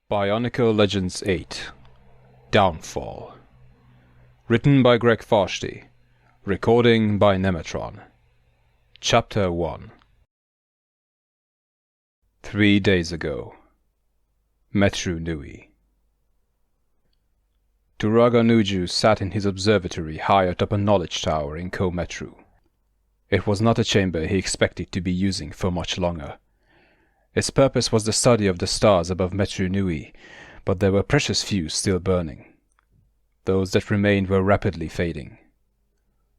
BIONICLE Legends 8 Downfall. Written by Greg Vashti. Recording by Nemetron. Chapter 1. 3 days ago. Metru Nui. Turaga Nuju sat in his observatory high atop a knowledge tower in Ko-Metru. It was not a chamber he expected to be using for much longer. Its purpose was the study of the stars above Metru Nui, but there were precious few still burning. Those that remained were rapidly fading.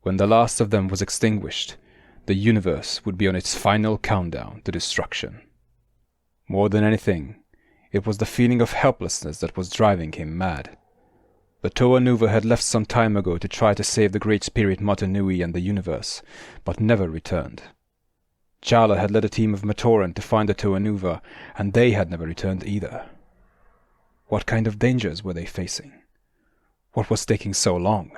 When the last of them was extinguished, the universe would be on its final countdown to destruction. More than anything, it was the feeling of helplessness that was driving him mad. The Toa Nuva had left some time ago to try to save the Great Spirit Mata Nui and the universe, but never returned. Chala had led a team of Matoran to find the Toa Nuva, and they had never returned either. What kind of dangers were they facing? What was taking so long?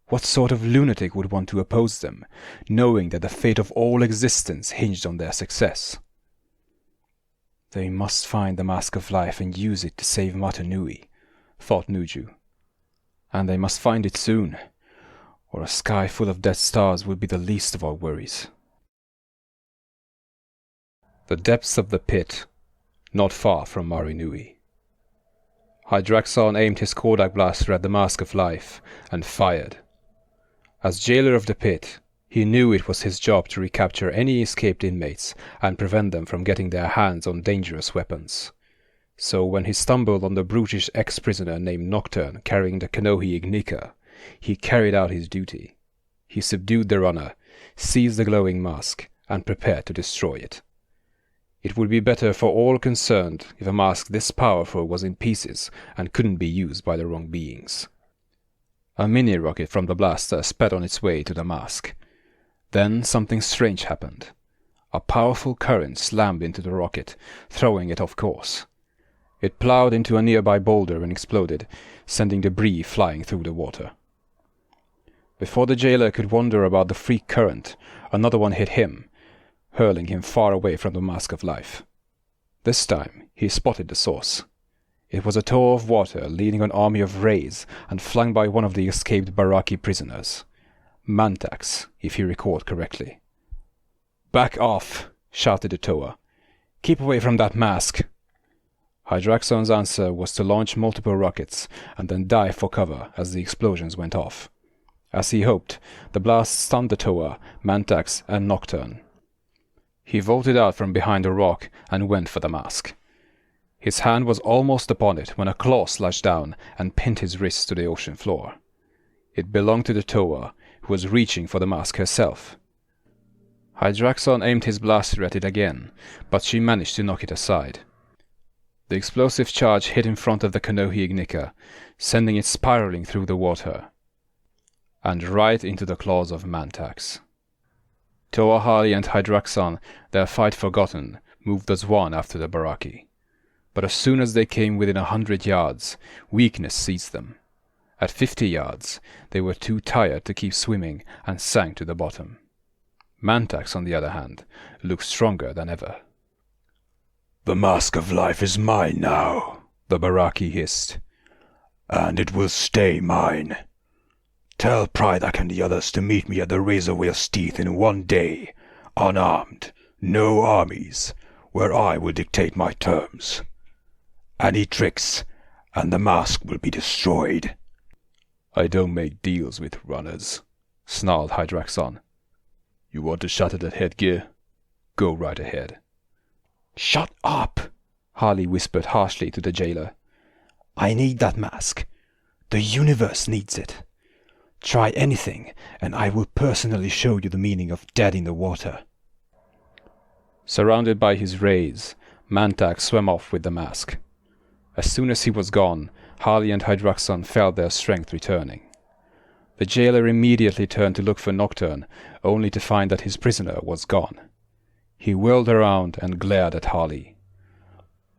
What sort of lunatic would want to oppose them, knowing that the fate of all existence hinged on their success? They must find the Mask of Life and use it to save Mata Nui, thought Nuju. And they must find it soon, or a sky full of dead stars would be the least of our worries. The depths of the pit, not far from Marinui. Hydraxon aimed his Kodak blaster at the Mask of Life, and fired. As jailer of the pit, he knew it was his job to recapture any escaped inmates and prevent them from getting their hands on dangerous weapons. So when he stumbled on the brutish ex-prisoner named Nocturne carrying the Kanohi Ignika, he carried out his duty. He subdued the runner, seized the glowing mask, and prepared to destroy it. It would be better for all concerned if a mask this powerful was in pieces and couldn't be used by the wrong beings. A mini-rocket from the blaster sped on its way to the mask. Then something strange happened. A powerful current slammed into the rocket, throwing it off course. It plowed into a nearby boulder and exploded, sending debris flying through the water. Before the jailer could wonder about the freak current, another one hit him, hurling him far away from the Mask of Life. This time he spotted the source. It was a toe of water leading an army of rays and flung by one of the escaped Baraki prisoners. Mantax, if he recalled correctly. "Back off!" shouted the Toa. "Keep away from that mask!" Hydraxon's answer was to launch multiple rockets and then dive for cover as the explosions went off. As he hoped, the blast stunned the Toa, Mantax, and Nocturne. He vaulted out from behind a rock and went for the mask. His hand was almost upon it when a claw slashed down and pinned his wrist to the ocean floor. It belonged to the Toa, who was reaching for the mask herself. Hydraxon aimed his blaster at it again, but she managed to knock it aside. The explosive charge hit in front of the Kanohi Ignika, sending it spiraling through the water, and right into the claws of Mantax. Toa Hali and Hydraxon, their fight forgotten, moved as one after the Baraki. But as soon as they came within 100 yards, weakness seized them. At 50 yards, they were too tired to keep swimming and sank to the bottom. Mantax, on the other hand, looked stronger than ever. "The Mask of Life is mine now," the Baraki hissed. "And it will stay mine. Tell Prydak and the others to meet me at the Razor Whale's Teeth in 1 day, unarmed, no armies, where I will dictate my terms. Any tricks, and the mask will be destroyed." "I don't make deals with runners," snarled Hydraxon. "You want to shatter that headgear? Go right ahead." "Shut up!" Harley whispered harshly to the jailer. "I need that mask. The universe needs it. Try anything, and I will personally show you the meaning of dead in the water." Surrounded by his rays, Mantax swam off with the mask. As soon as he was gone, Harley and Hydraxon felt their strength returning. The jailer immediately turned to look for Nocturne, only to find that his prisoner was gone. He whirled around and glared at Harley.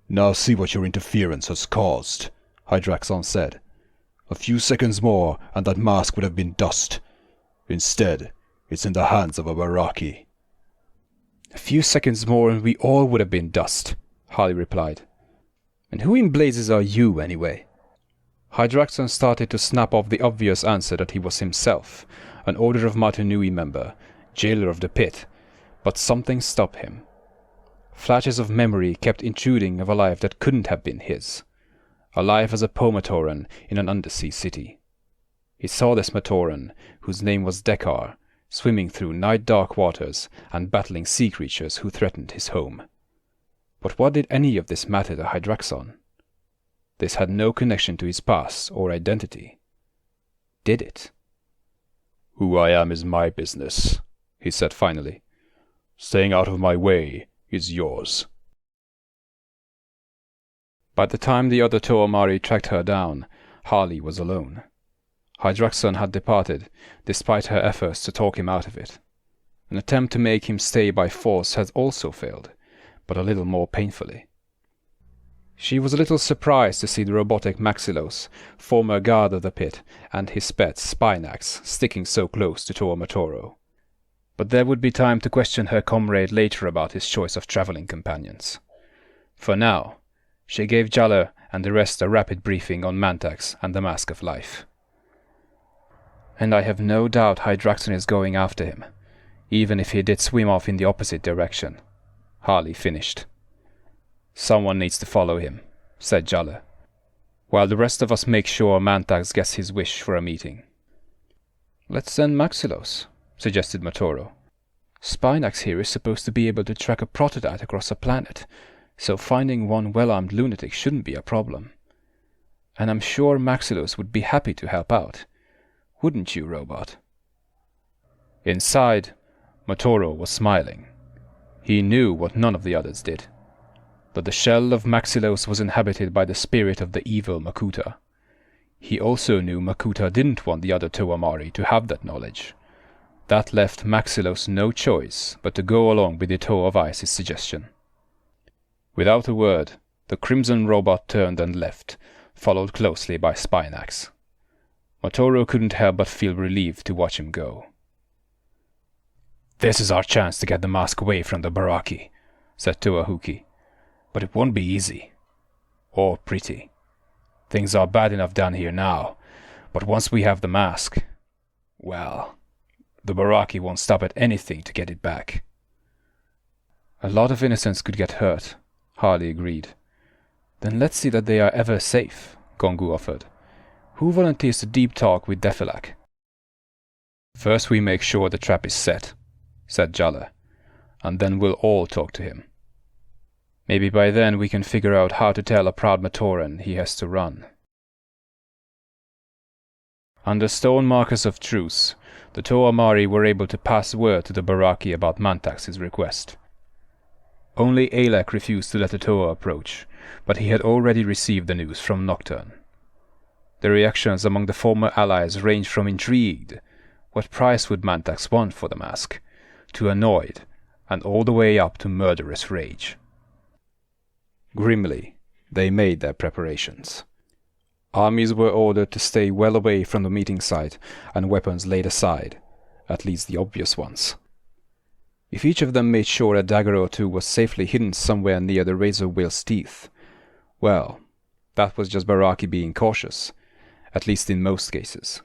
"Now see what your interference has caused," Hydraxon said. "A few seconds more and that mask would have been dust. Instead, it's in the hands of a Baraki." "A few seconds more and we all would have been dust," Harley replied. And who in blazes are you, anyway? Hydraxon started to snap off the obvious answer that he was himself, an Order of Matunui member, jailer of the pit, but something stopped him. Flashes of memory kept intruding of a life that couldn't have been his. A life as a Pomatoran in an undersea city. He saw this Matoran, whose name was Dekar, swimming through night-dark waters and battling sea creatures who threatened his home. But what did any of this matter to Hydraxon? This had no connection to his past or identity. Did it? "Who I am is my business," he said finally. "Staying out of my way is yours." By the time the other Toomari tracked her down, Harley was alone. Hydraxon had departed, despite her efforts to talk him out of it. An attempt to make him stay by force had also failed, but a little more painfully. She was a little surprised to see the robotic Maxillos, former guard of the pit, and his pet Spinax sticking so close to Toomatoro. But there would be time to question her comrade later about his choice of traveling companions. For now, she gave Jaller and the rest a rapid briefing on Mantax and the Mask of Life. And I have no doubt Hydraxon is going after him, even if he did swim off in the opposite direction. Harley finished. Someone needs to follow him, said Jaller, while the rest of us make sure Mantax gets his wish for a meeting. Let's send Maxillos, suggested Matoro. Spinax here is supposed to be able to track a prototype across a planet, so finding one well-armed lunatic shouldn't be a problem. And I'm sure Maxillos would be happy to help out. Wouldn't you, robot? Inside, Matoro was smiling. He knew what none of the others did, that the shell of Maxillos was inhabited by the spirit of the evil Makuta. He also knew Makuta didn't want the other Toomari to have that knowledge. That left Maxillos no choice but to go along with the Toe of Ice's suggestion. Without a word, the crimson robot turned and left, followed closely by Spinax. Matoro couldn't help but feel relieved to watch him go. This is our chance to get the mask away from the Baraki, said Tuahuki. But it won't be easy. Or pretty. Things are bad enough down here now, but once we have the mask, well, the Baraki won't stop at anything to get it back. A lot of innocents could get hurt, Harley agreed. Then let's see that they are ever safe, Gongu offered. Who volunteers to deep talk with Defilak? First we make sure the trap is set, said Jaller, and then we'll all talk to him. Maybe by then we can figure out how to tell a proud Matoran he has to run. Under stone markers of truce, the Toomari were able to pass word to the Baraki about Mantax's request. Only Alek refused to let the Toa approach, but he had already received the news from Nocturne. The reactions among the former allies ranged from intrigued, what price would Mantax want for the mask, to annoyed, and all the way up to murderous rage. Grimly, they made their preparations. Armies were ordered to stay well away from the meeting site and weapons laid aside, at least the obvious ones. If each of them made sure a dagger or two was safely hidden somewhere near the razor wheel's teeth, well, that was just Baraki being cautious, at least in most cases.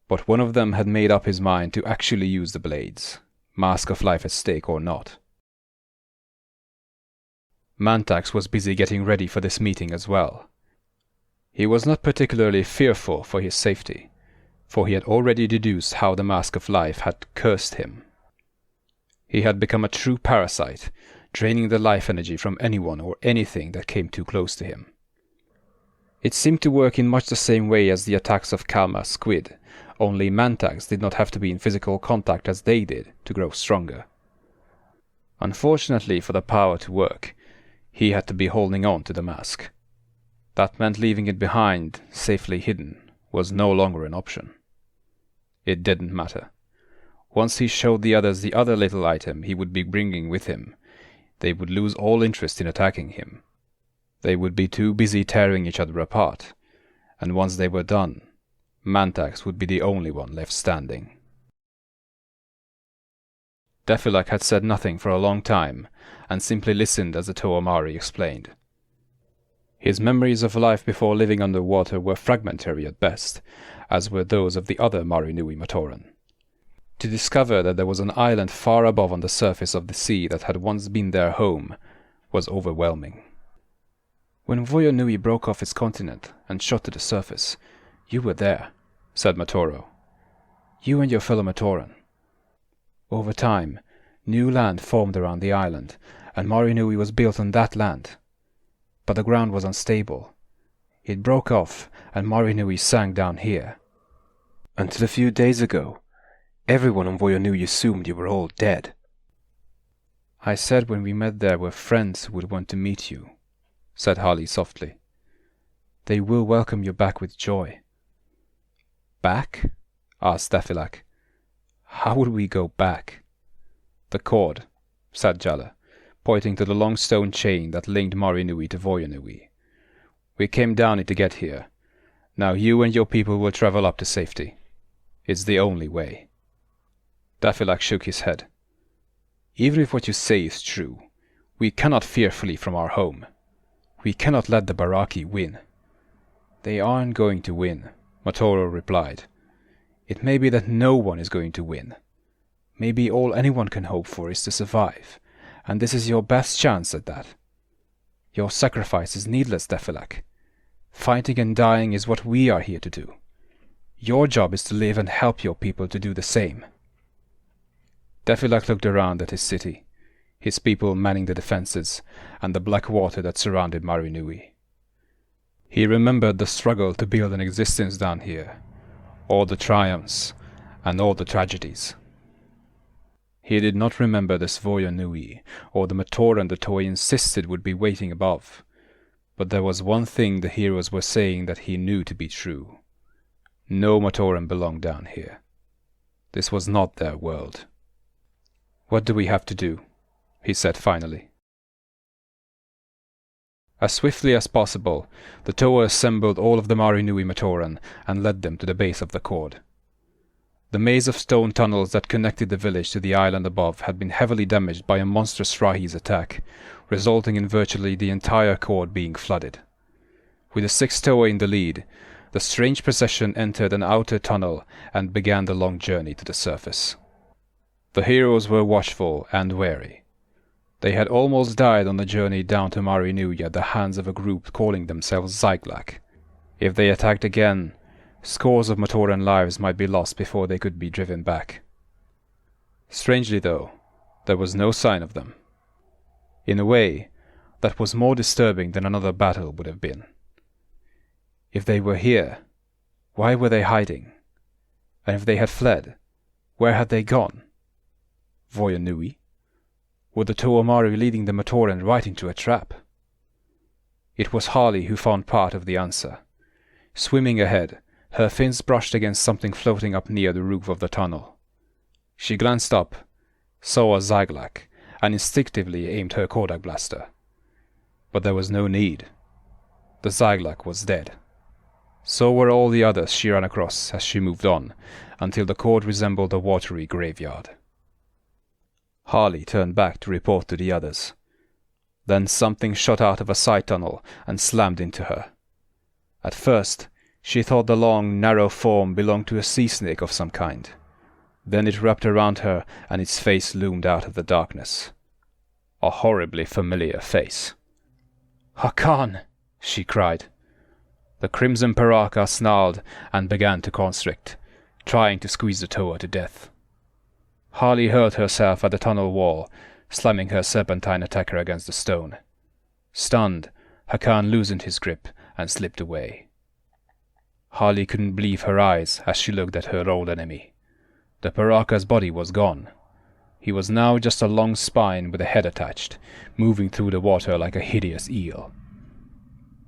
But one of them had made up his mind to actually use the blades, Mask of Life at stake or not. Mantax was busy getting ready for this meeting as well. He was not particularly fearful for his safety, for he had already deduced how the Mask of Life had cursed him. He had become a true parasite, draining the life energy from anyone or anything that came too close to him. It seemed to work in much the same way as the attacks of Kalma's squid, only Mantax did not have to be in physical contact as they did to grow stronger. Unfortunately for the power to work, he had to be holding on to the mask. That meant leaving it behind, safely hidden, was no longer an option. It didn't matter. Once he showed the others the other little item he would be bringing with him, they would lose all interest in attacking him. They would be too busy tearing each other apart, and once they were done, Mantax would be the only one left standing. Defilak had said nothing for a long time, and simply listened as the Toomari explained. His memories of life before living underwater were fragmentary at best, as were those of the other Marinui Matoran. To discover that there was an island far above on the surface of the sea that had once been their home was overwhelming. "When Voyonui broke off its continent and shot to the surface, you were there," said Matoro. "You and your fellow Matoran. Over time, new land formed around the island, and Marinui was built on that land. But the ground was unstable. It broke off, and Marinui sank down here. Until a few days ago, everyone on Voyonui assumed you were all dead. I said when we met there were friends who would want to meet you," said Harley softly. "They will welcome you back with joy." "Back?" asked Daphilak. "How would we go back?" "The cord," said Jala, pointing to the long stone chain that linked Marinui to Voyonui. "We came down it to get here. Now you and your people will travel up to safety. It's the only way." Daphilak shook his head. "Even if what you say is true, we cannot fearfully from our home. We cannot let the Baraki win." "They aren't going to win," Matoro replied. "It may be that no one is going to win. Maybe all anyone can hope for is to survive, and this is your best chance at that. Your sacrifice is needless, Daphilak. Fighting and dying is what we are here to do. Your job is to live and help your people to do the same." Daphilak looked around at his city, his people manning the defenses, and the black water that surrounded Marinui. He remembered the struggle to build an existence down here, all the triumphs, and all the tragedies. He did not remember this Voyonui, or the Matoran the Toei insisted would be waiting above, but there was one thing the heroes were saying that he knew to be true. No Matoran belonged down here. This was not their world. "What do we have to do?" he said finally. As swiftly as possible, the Toa assembled all of the Marinui Matoran and led them to the base of the cord. The maze of stone tunnels that connected the village to the island above had been heavily damaged by a monstrous Rahi's attack, resulting in virtually the entire cord being flooded. With the 6 Toa in the lead, the strange procession entered an outer tunnel and began the long journey to the surface. The heroes were watchful and wary. They had almost died on the journey down to Marinui at the hands of a group calling themselves Zyglak. If they attacked again, scores of Matoran lives might be lost before they could be driven back. Strangely though, there was no sign of them. In a way, that was more disturbing than another battle would have been. If they were here, why were they hiding? And if they had fled, where had they gone? Voyonui? Were the Toamaru leading the Matoran right into a trap? It was Harley who found part of the answer. Swimming ahead, her fins brushed against something floating up near the roof of the tunnel. She glanced up, saw a Zyglak, and instinctively aimed her Kodak blaster. But there was no need. The Zyglak was dead. So were all the others she ran across as she moved on, until the cord resembled a watery graveyard. Harley turned back to report to the others. Then something shot out of a side tunnel and slammed into her. At first, she thought the long, narrow form belonged to a sea snake of some kind. Then it wrapped around her and its face loomed out of the darkness. A horribly familiar face. "Hakan!" she cried. The crimson Paraka snarled and began to constrict, trying to squeeze the Toa to death. Harley hurled herself at the tunnel wall, slamming her serpentine attacker against the stone. Stunned, Hakan loosened his grip and slipped away. Harley couldn't believe her eyes as she looked at her old enemy. The Paraka's body was gone. He was now just a long spine with a head attached, moving through the water like a hideous eel.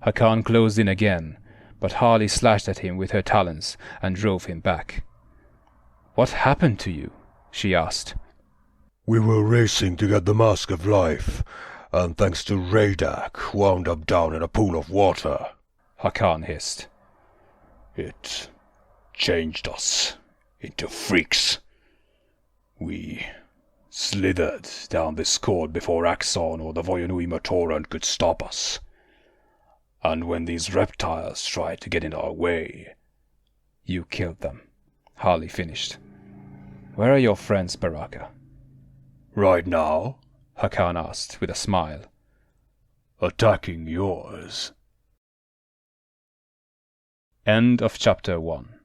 Hakan closed in again, but Harley slashed at him with her talons and drove him back. "What happened to you?" she asked. "We were racing to get the Mask of Life, and thanks to Radak, wound up down in a pool of water," Hakan hissed. "It changed us into freaks. We slithered down this cord before Axon or the Voyonui Matoran could stop us. And when these reptiles tried to get in our way, you killed them, Harley finished. Where are your friends, Baraka? right now, Hakan asked with a smile. attacking yours. End of chapter 1.